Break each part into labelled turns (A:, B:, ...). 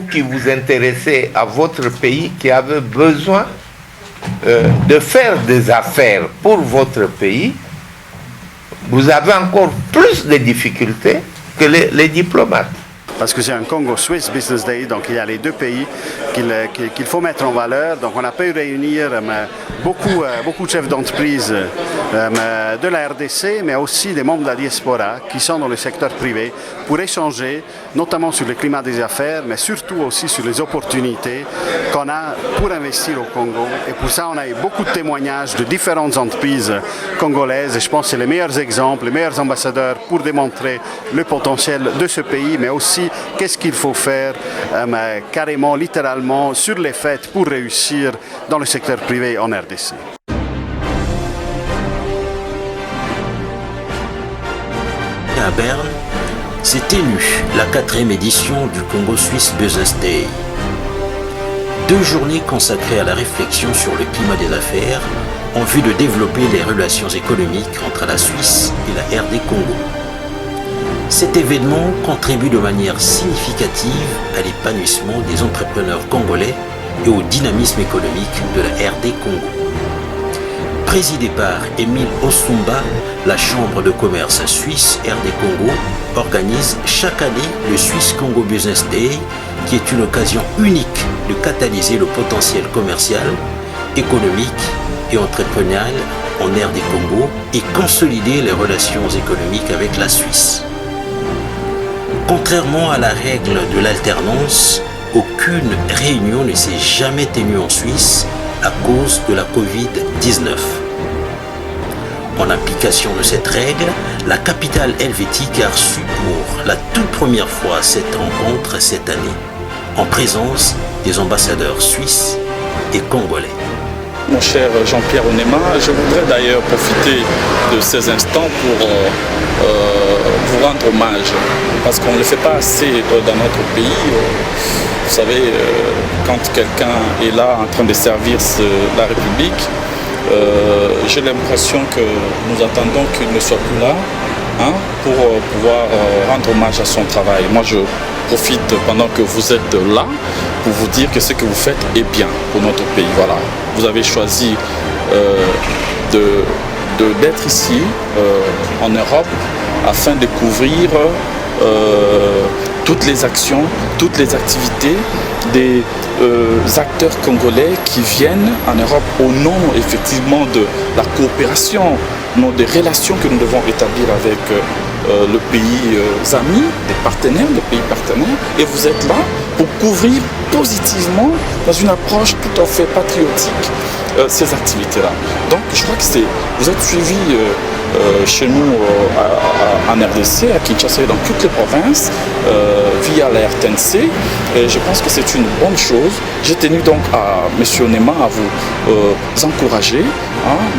A: qui vous intéressez à votre pays, qui avez besoin de faire des affaires pour votre pays, vous avez encore plus de difficultés que les diplomates.
B: Parce que c'est un Congo-Suisse Business Day, donc il y a les deux pays qu'il faut mettre en valeur. Donc on a pu réunir beaucoup de chefs d'entreprise de la RDC, mais aussi des membres de la diaspora qui sont dans le secteur privé pour échanger, notamment sur le climat des affaires, mais surtout aussi sur les opportunités qu'on a pour investir au Congo. Et pour ça, on a eu beaucoup de témoignages de différentes entreprises congolaises. Et je pense que c'est les meilleurs exemples, les meilleurs ambassadeurs pour démontrer le potentiel de ce pays, mais aussi qu'est-ce qu'il faut faire carrément, littéralement, sur les faits pour réussir dans le secteur privé en RDC.
C: À Berne, s'est tenue la 4e édition du Congo-Suisse Business Day. 2 journées consacrées à la réflexion sur le climat des affaires en vue de développer les relations économiques entre la Suisse et la RD Congo. Cet événement contribue de manière significative à l'épanouissement des entrepreneurs congolais et au dynamisme économique de la RD Congo. Présidé par Émile Osumba, la Chambre de commerce suisse RD Congo organise chaque année le Swiss Congo Business Day, qui est une occasion unique de catalyser le potentiel commercial, économique et entrepreneurial en RD Congo et consolider les relations économiques avec la Suisse. Contrairement à la règle de l'alternance, aucune réunion ne s'est jamais tenue en Suisse à cause de la Covid-19. En application de cette règle, la capitale helvétique a reçu pour la toute première fois cette rencontre cette année, en présence des ambassadeurs suisses et congolais.
D: Mon cher Jean-Pierre Onema, je voudrais d'ailleurs profiter de ces instants pour vous rendre hommage, parce qu'on ne le fait pas assez dans notre pays. Vous savez, quand quelqu'un est là en train de servir la République, j'ai l'impression que nous attendons qu'il ne soit plus là pour pouvoir rendre hommage à son travail. Moi, je profite pendant que vous êtes là pour vous dire que ce que vous faites est bien pour notre pays. Voilà. Vous avez choisi d'être ici en Europe afin de couvrir toutes les actions, toutes les activités des acteurs congolais qui viennent en Europe au nom effectivement de la coopération, des relations que nous devons établir avec le pays ami, des partenaires, le pays partenaire, et vous êtes là pour couvrir positivement, dans une approche tout à fait patriotique, ces activités-là. Donc je crois que vous êtes suivis chez nous en RDC, à Kinshasa et dans toutes les provinces, via la RTNC, et je pense que c'est une bonne chose. J'ai tenu donc à M. Onema à vous encourager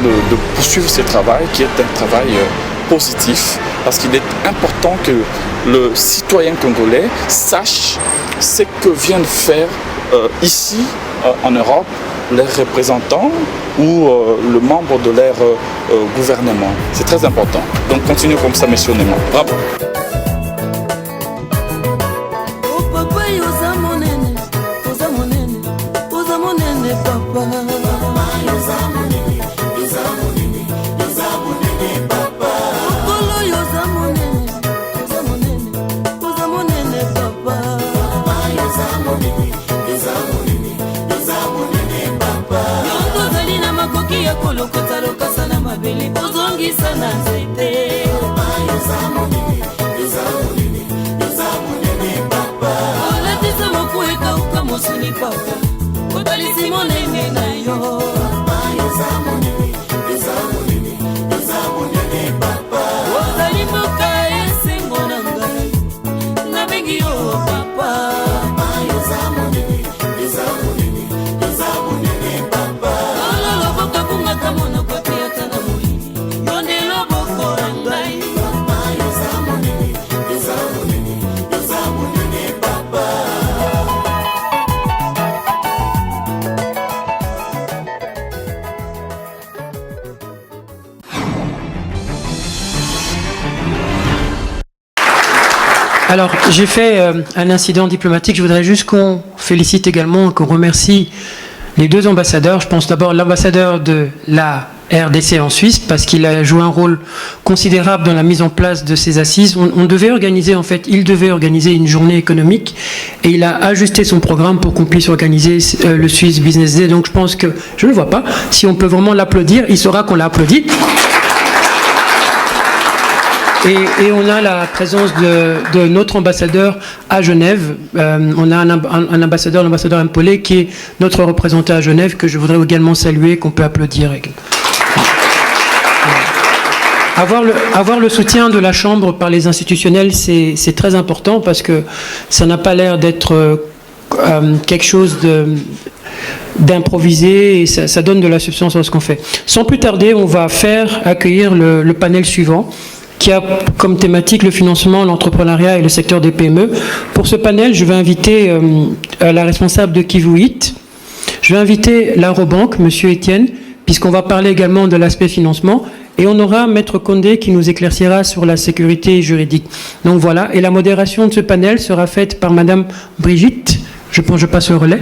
D: de poursuivre ce travail qui est un travail positif, parce qu'il est important que le citoyen congolais sache ce que viennent faire ici en Europe les représentants ou le membre de leur gouvernement. C'est très important. Donc continuez comme ça, M. Onema. Bravo.
E: Alors, j'ai fait un incident diplomatique. Je voudrais juste qu'on félicite également, qu'on remercie les deux ambassadeurs. Je pense d'abord à l'ambassadeur de la RDC en Suisse, parce qu'il a joué un rôle considérable dans la mise en place de ces assises. On devait organiser, en fait, il devait organiser une journée économique, et il a ajusté son programme pour qu'on puisse organiser le Swiss Business Day. Donc je pense que, je ne le vois pas, si on peut vraiment l'applaudir, il saura qu'on l'a applaudi. Et on a la présence de notre ambassadeur à Genève. On a un ambassadeur, l'ambassadeur Mpolé, qui est notre représentant à Genève, que je voudrais également saluer, qu'on peut applaudir. Avoir le soutien de la Chambre par les institutionnels, c'est très important, parce que ça n'a pas l'air d'être quelque chose d'improvisé, et ça donne de la substance à ce qu'on fait. Sans plus tarder, on va accueillir le panel suivant, qui a comme thématique le financement, l'entrepreneuriat et le secteur des PME. Pour ce panel, je vais inviter la responsable de Kivuit. Je vais inviter l'Arobank, M. Etienne, puisqu'on va parler également de l'aspect financement. Et on aura Maître Condé qui nous éclaircira sur la sécurité juridique. Donc voilà, et la modération de ce panel sera faite par Madame Brigitte. Je passe le relais.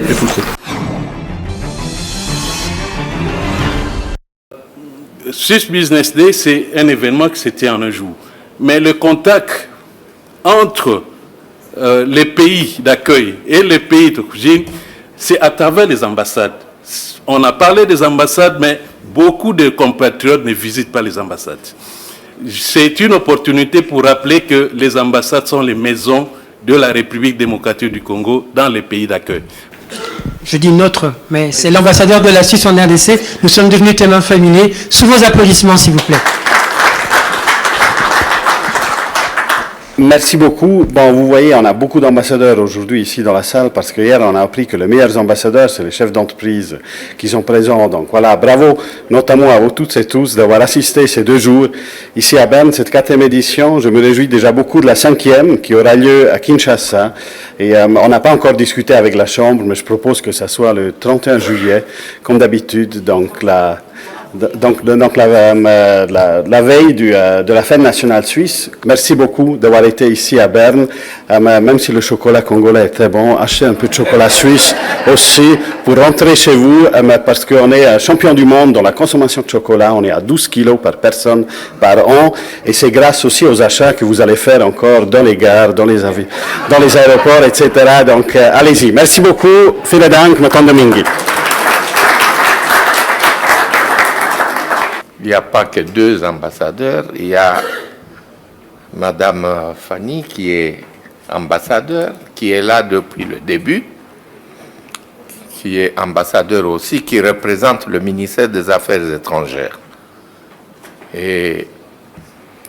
F: Swiss Business Day, c'est un événement qui se tient en un jour. Mais le contact entre les pays d'accueil et les pays d'origine, c'est à travers les ambassades. On a parlé des ambassades, mais beaucoup de compatriotes ne visitent pas les ambassades. C'est une opportunité pour rappeler que les ambassades sont les maisons de la République démocratique du Congo dans les pays d'accueil.
E: Je dis notre, mais c'est l'ambassadeur de la Suisse en RDC. Nous sommes devenus témoins familiers. Sous vos applaudissements, s'il vous plaît.
B: Merci beaucoup. Bon, vous voyez, on a beaucoup d'ambassadeurs aujourd'hui ici dans la salle, parce qu'hier, on a appris que les meilleurs ambassadeurs, c'est les chefs d'entreprise qui sont présents. Donc voilà, bravo notamment à vous toutes et tous d'avoir assisté ces 2 jours ici à Berne, cette 4e édition. Je me réjouis déjà beaucoup de la 5e qui aura lieu à Kinshasa. Et on n'a pas encore discuté avec la Chambre, mais je propose que ça soit le 31 juillet, comme d'habitude. Donc la veille de la fête nationale suisse. Merci beaucoup d'avoir été ici à Berne. Même si le chocolat congolais est très bon, achetez un peu de chocolat suisse aussi pour rentrer chez vous, parce qu'on est champion du monde dans la consommation de chocolat. On est à 12 kilos par personne par an, et c'est grâce aussi aux achats que vous allez faire encore dans les gares, dans les aéroports, etc. Donc allez-y. Merci beaucoup. Vielen Dank, Matondo Mingi.
A: Il n'y a pas que 2 ambassadeurs, il y a Madame Fanny qui est ambassadeur, qui est là depuis le début, qui est ambassadeur aussi, qui représente le ministère des Affaires étrangères. Et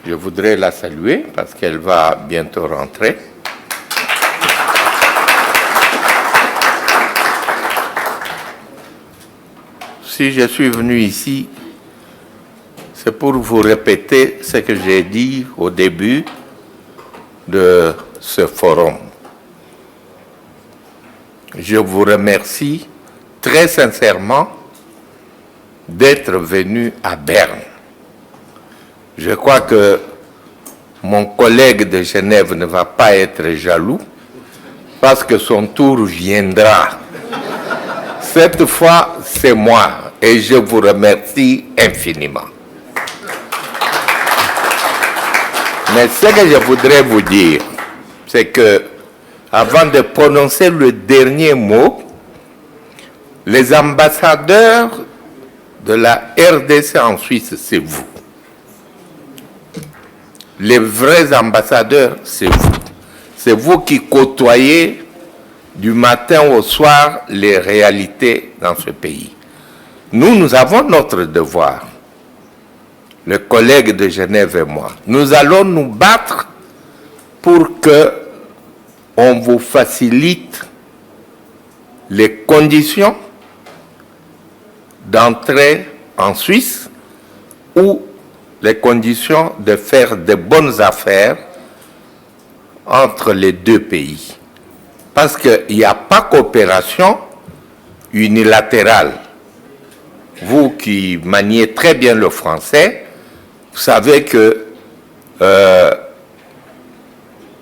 A: je voudrais la saluer parce qu'elle va bientôt rentrer. Si je suis venu ici, c'est pour vous répéter ce que j'ai dit au début de ce forum. Je vous remercie très sincèrement d'être venu à Berne. Je crois que mon collègue de Genève ne va pas être jaloux parce que son tour viendra. Cette fois, c'est moi et je vous remercie infiniment. Mais ce que je voudrais vous dire, c'est que, avant de prononcer le dernier mot, les ambassadeurs de la RDC en Suisse, c'est vous. Les vrais ambassadeurs, c'est vous. C'est vous qui côtoyez du matin au soir les réalités dans ce pays. Nous avons notre devoir. Le collègue de Genève et moi, nous allons nous battre pour que on vous facilite les conditions d'entrer en Suisse ou les conditions de faire de bonnes affaires entre les 2 pays. Parce qu'il n'y a pas coopération unilatérale. Vous qui maniez très bien le français, vous savez que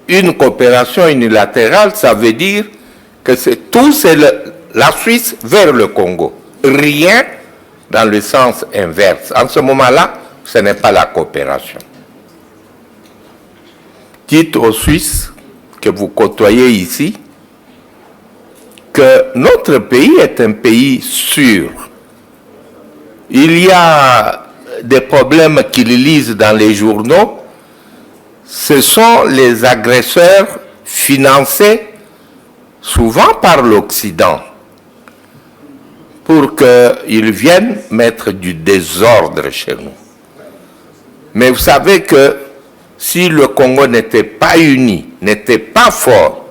A: une coopération unilatérale, ça veut dire que c'est la Suisse vers le Congo. Rien dans le sens inverse. En ce moment-là, ce n'est pas la coopération. Dites aux Suisses que vous côtoyez ici que notre pays est un pays sûr. Il y a des problèmes qu'ils lisent dans les journaux. Ce sont les agresseurs financés souvent par l'Occident pour qu'ils viennent mettre du désordre chez nous. Mais vous savez que si le Congo n'était pas uni, n'était pas fort,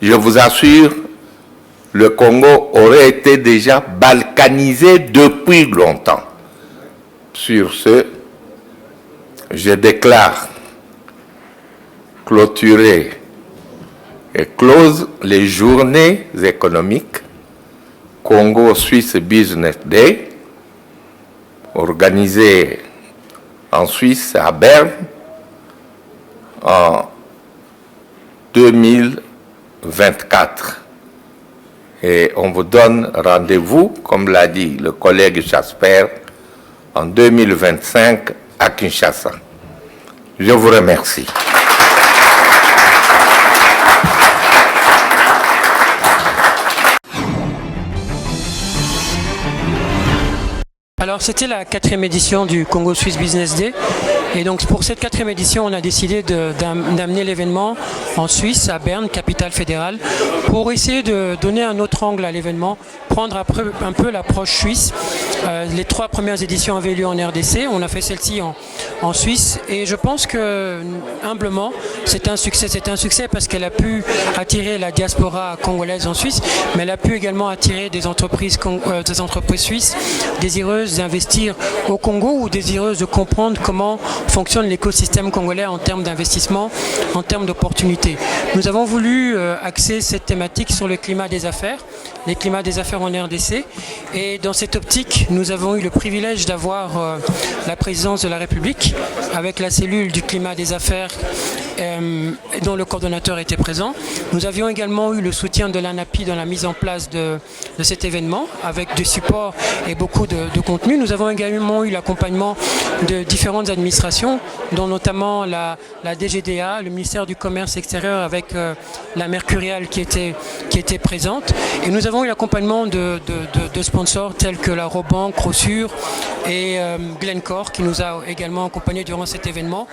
A: je vous assure, le Congo aurait été déjà balkanisé depuis longtemps. Sur ce, je déclare clôturer et close les journées économiques Congo Swiss Business Day, organisées en Suisse, à Berne, en 2024. Et on vous donne rendez-vous, comme l'a dit le collègue Jasper, en 2025 à Kinshasa. Je vous remercie.
E: Alors c'était la 4e édition du Congo Swiss Business Day et donc pour cette 4e édition on a décidé d'amener l'événement en Suisse, à Berne, capitale fédérale, pour essayer de donner un autre angle à l'événement, prendre un peu l'approche suisse. Les 3 premières éditions avaient lieu en RDC, on a fait celle-ci en Suisse et je pense que humblement c'est un succès. C'est un succès parce qu'elle a pu attirer la diaspora congolaise en Suisse, mais elle a pu également attirer des entreprises suisses désireuses d'investir au Congo ou désireuses de comprendre comment fonctionne l'écosystème congolais en termes d'investissement, en termes d'opportunités. Nous avons voulu axer cette thématique sur le climat des affaires, les climats des affaires en RDC, et dans cette optique, nous avons eu le privilège d'avoir la présidence de la République avec la cellule du climat des affaires dont le coordonnateur était présent. Nous avions également eu le soutien de l'ANAPI dans la mise en place de cet événement avec du support et beaucoup de contenu. Nous avons également eu l'accompagnement de différentes administrations, dont notamment la DGDA, le ministère du Commerce extérieur avec la Mercurial qui était présente. Et nous avons eu l'accompagnement de sponsors tels que la Robank, Crossure et Glencore qui nous a également accompagnés durant cet événement.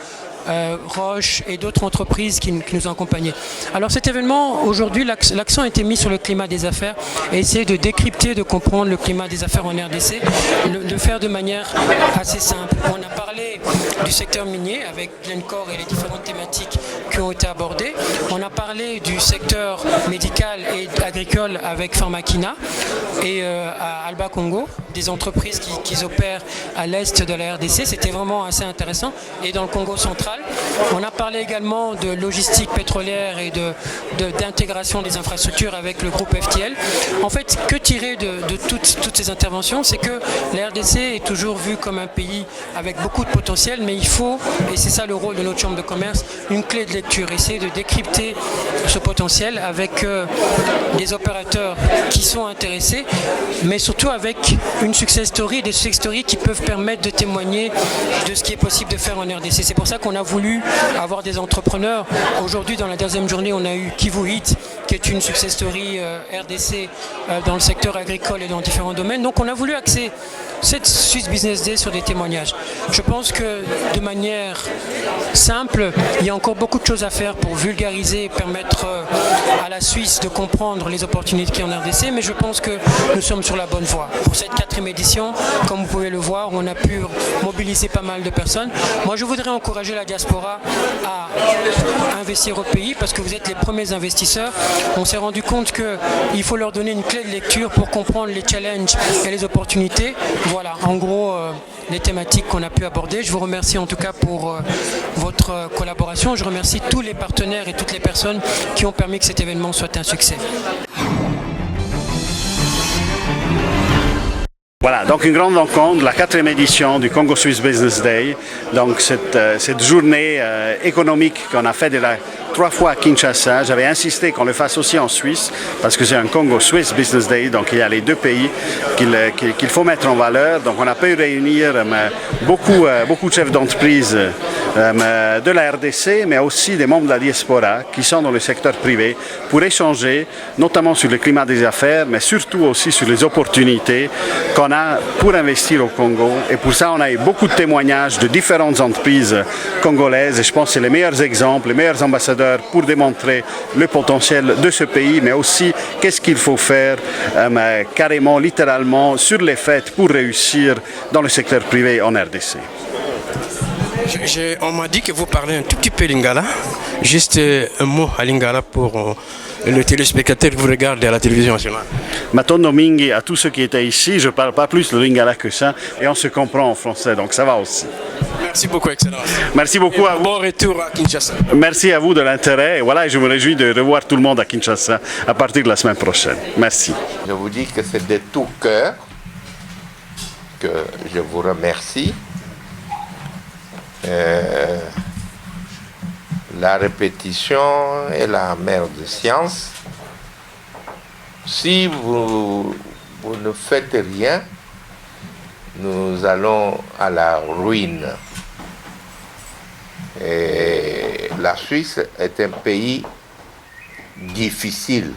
E: Roche et d'autres entreprises qui nous ont accompagnés. Alors cet événement, aujourd'hui, l'accent a été mis sur le climat des affaires et essayer de décrypter, de comprendre le climat des affaires en RDC, le faire de manière assez simple. On a parlé du secteur minier avec Glencore et les différentes thématiques qui ont été abordées. On a parlé du secteur médical et agricole avec Pharmakina et à Alba Congo, des entreprises qui opèrent à l'est de la RDC. C'était vraiment assez intéressant. Et dans le Congo central, on a parlé également de logistique pétrolière et d'intégration des infrastructures avec le groupe FTL. En fait, que tirer de toutes ces interventions, c'est que la RDC est toujours vue comme un pays avec beaucoup de potentiel, mais il faut, et c'est ça le rôle de notre chambre de commerce, une clé de lecture, essayer de décrypter ce potentiel avec des opérateurs qui sont intéressés, mais surtout avec une success story, des success stories qui peuvent permettre de témoigner de ce qui est possible de faire en RDC. C'est pour ça qu'on a voulu avoir des entrepreneurs. Aujourd'hui, dans la 2e journée, on a eu Kivu Heat, qui est une success story RDC dans le secteur agricole et dans différents domaines. Donc on a voulu axer cette Swiss Business Day sur des témoignages. Je pense que de manière simple, il y a encore beaucoup de choses à faire pour vulgariser et permettre à la Suisse de comprendre les opportunités qu'il y a en RDC, mais je pense que nous sommes sur la bonne voie. Pour cette 4e édition, comme vous pouvez le voir, on a pu mobiliser pas mal de personnes. Moi, je voudrais encourager la diaspora à investir au pays parce que vous êtes les premiers investisseurs. On s'est rendu compte qu'il faut leur donner une clé de lecture pour comprendre les challenges et les opportunités. Voilà, en gros, les thématiques qu'on a pu aborder. Je vous remercie en tout cas pour votre collaboration. Je remercie tous les partenaires et toutes les personnes qui ont permis que cet événement soit un succès.
B: Voilà, donc une grande rencontre, la 4e édition du Congo Swiss Business Day. Donc cette journée économique qu'on a fait déjà 3 fois à Kinshasa, j'avais insisté qu'on le fasse aussi en Suisse parce que c'est un Congo Swiss Business Day, donc il y a les deux pays qu'il faut mettre en valeur. Donc on a pu réunir beaucoup de chefs d'entreprise de la RDC, mais aussi des membres de la diaspora qui sont dans le secteur privé pour échanger notamment sur le climat des affaires, mais surtout aussi sur les opportunités qu'on a pour investir au Congo. Et pour ça, on a eu beaucoup de témoignages de différentes entreprises congolaises. Et je pense que c'est les meilleurs exemples, les meilleurs ambassadeurs pour démontrer le potentiel de ce pays, mais aussi qu'est-ce qu'il faut faire carrément, littéralement, sur les faits pour réussir dans le secteur privé en RDC.
G: On m'a dit que vous parlez un tout petit peu lingala. Juste un mot à lingala pour le téléspectateur qui vous regarde à la télévision nationale.
B: Matondo mingi à tous ceux qui étaient ici, je ne parle pas plus le lingala que ça, et on se comprend en français, donc ça va aussi.
G: Merci beaucoup, Excellence.
B: Merci beaucoup à vous.
G: Bon retour à Kinshasa.
B: Merci à vous de l'intérêt, et voilà, je me réjouis de revoir tout le monde à Kinshasa à partir de la semaine prochaine. Merci.
A: Je vous dis que c'est de tout cœur que je vous remercie. La répétition est la mère de science. Si vous ne faites rien, nous allons à la ruine. Et la Suisse est un pays difficile.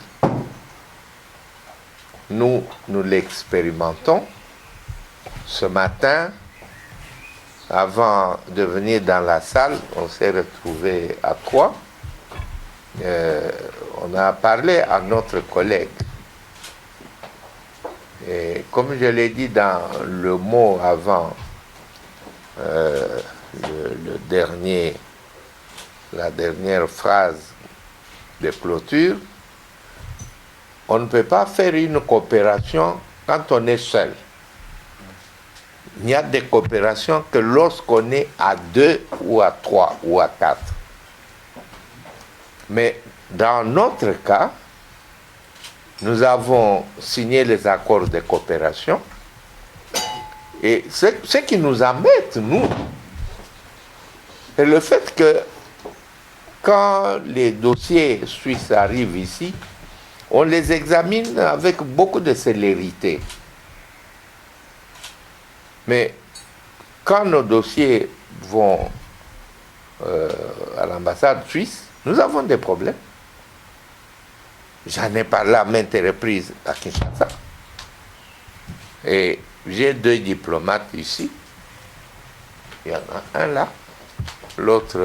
A: Nous l'expérimentons. Ce matin, avant de venir dans la salle, on s'est retrouvés à 3. On a parlé à notre collègue. Et comme je l'ai dit dans le mot avant, la dernière phrase de clôture, on ne peut pas faire une coopération quand on est seul. Il n'y a de coopération que lorsqu'on est à 2 ou à 3 ou à 4. Mais dans notre cas, nous avons signé les accords de coopération et ce qui nous embête, nous, c'est le fait que quand les dossiers suisses arrivent ici, on les examine avec beaucoup de célérité. Mais quand nos dossiers vont à l'ambassade suisse, nous avons des problèmes. J'en ai parlé à maintes reprises à Kinshasa. Et j'ai 2 diplomates ici. Il y en a un là, l'autre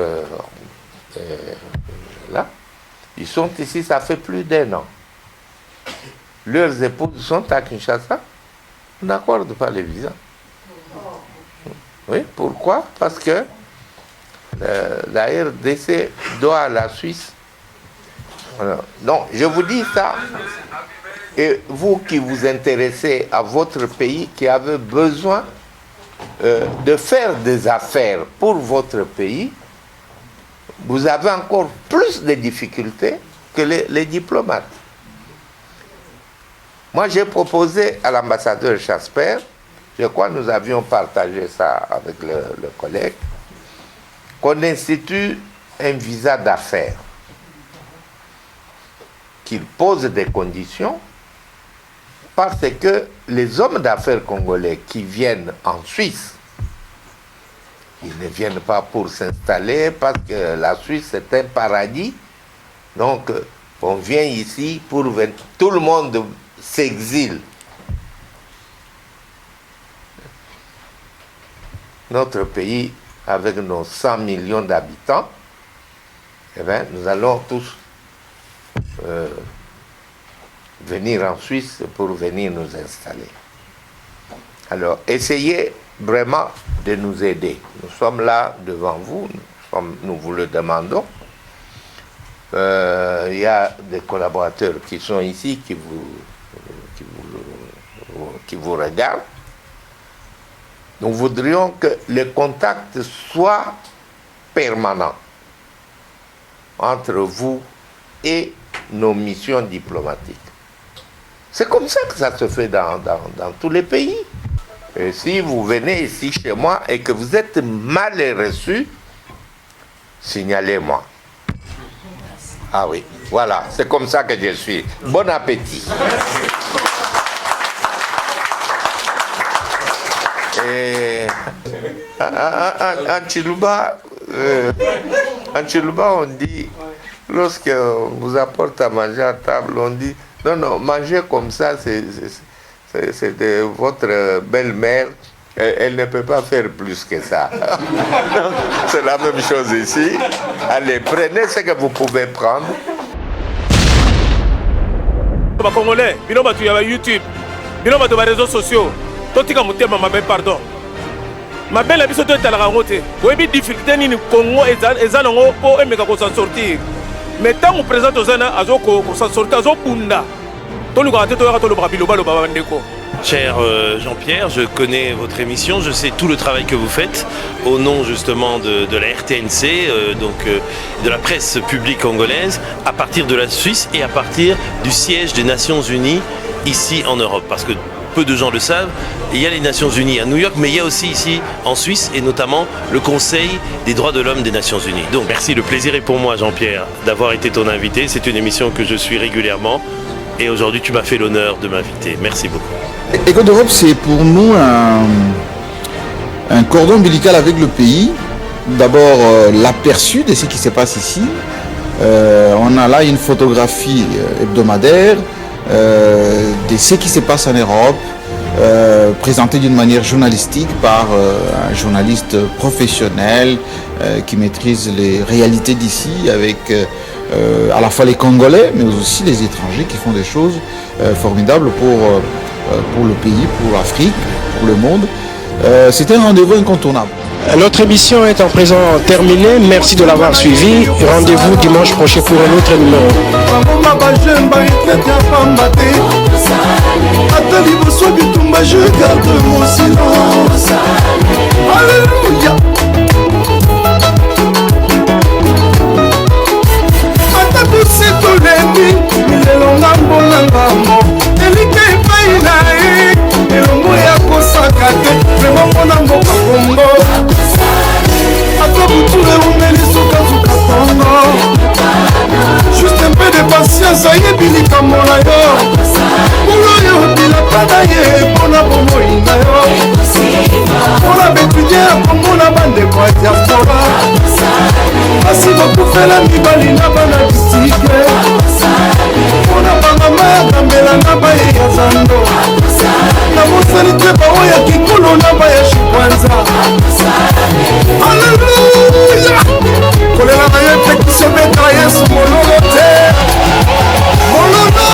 A: là. Ils sont ici, ça fait plus d'1 an. Leurs épouses sont à Kinshasa. On n'accorde pas les visas. Oui, pourquoi? Parce que la RDC doit à la Suisse. Alors, non, je vous dis ça, et vous qui vous intéressez à votre pays, qui avez besoin de faire des affaires pour votre pays, vous avez encore plus de difficultés que les diplomates. Moi, j'ai proposé à l'ambassadeur Jasper, je crois que nous avions partagé ça avec le collègue, qu'on institue un visa d'affaires, qu'il pose des conditions, parce que les hommes d'affaires congolais qui viennent en Suisse, ils ne viennent pas pour s'installer, parce que la Suisse est un paradis. Donc, on vient ici pour venir. Tout le monde s'exile. Notre pays, avec nos 100 millions d'habitants, eh bien, nous allons tous venir en Suisse pour venir nous installer. Alors, essayez vraiment de nous aider. Nous sommes là devant vous, nous vous le demandons. Il y a des collaborateurs qui sont ici, qui vous regardent. Nous voudrions que le contact soit permanent entre vous et nos missions diplomatiques. C'est comme ça que ça se fait dans tous les pays. Et si vous venez ici chez moi et que vous êtes mal reçu, signalez-moi. Ah oui, voilà, c'est comme ça que je suis. Bon appétit. Et en Chiluba, on dit, lorsqu'on vous apporte à manger à table, on dit, non, manger comme ça, c'est de votre belle-mère. Elle ne peut pas faire plus que ça. C'est la même chose ici. Allez, prenez ce que vous pouvez prendre.
H: Les Congolais, ils ont YouTube, ils ont les réseaux sociaux. Tout le monde m'a pardon. Ma belle amie, c'est la rareté. Vous avez des difficultés ni Congo et Zanongo pour s'en sortir. Mais tant qu'on présente aux Zana, à s'en sortir, à Zopunda. Tout le monde a été le Brabilo, le Babandeko.
I: Cher Jean-Pierre, je connais votre émission, je sais tout le travail que vous faites au nom justement de la RTNC, de la presse publique congolaise, à partir de la Suisse et à partir du siège des Nations Unies ici en Europe. Parce que peu de gens le savent, il y a les Nations Unies à New York, mais il y a aussi ici en Suisse et notamment le Conseil des droits de l'homme des Nations Unies. Donc merci, le plaisir est pour moi Jean-Pierre d'avoir été ton invité. C'est une émission que je suis régulièrement et aujourd'hui tu m'as fait l'honneur de m'inviter. Merci beaucoup.
J: Écho d'Europe, c'est pour nous un cordon ombilical avec le pays. D'abord, l'aperçu de ce qui se passe ici. On a là une photographie hebdomadaire de ce qui se passe en Europe, présentée d'une manière journalistique par un journaliste professionnel qui maîtrise les réalités d'ici avec à la fois les Congolais, mais aussi les étrangers qui font des choses formidables pour le pays, pour l'Afrique, pour le monde. C'était un rendez-vous incontournable.
G: Notre émission est en présent terminée. Merci de l'avoir suivi. Rendez-vous dimanche prochain pour un autre numéro.
K: Alléluia. Juste un peu de patience, ayebili mona yo. Molo yo bilapana ye, pona bomo ina yo. Pona betudier, pomona bande kwa diaspora. Asi bakufela mibali na bana bisike.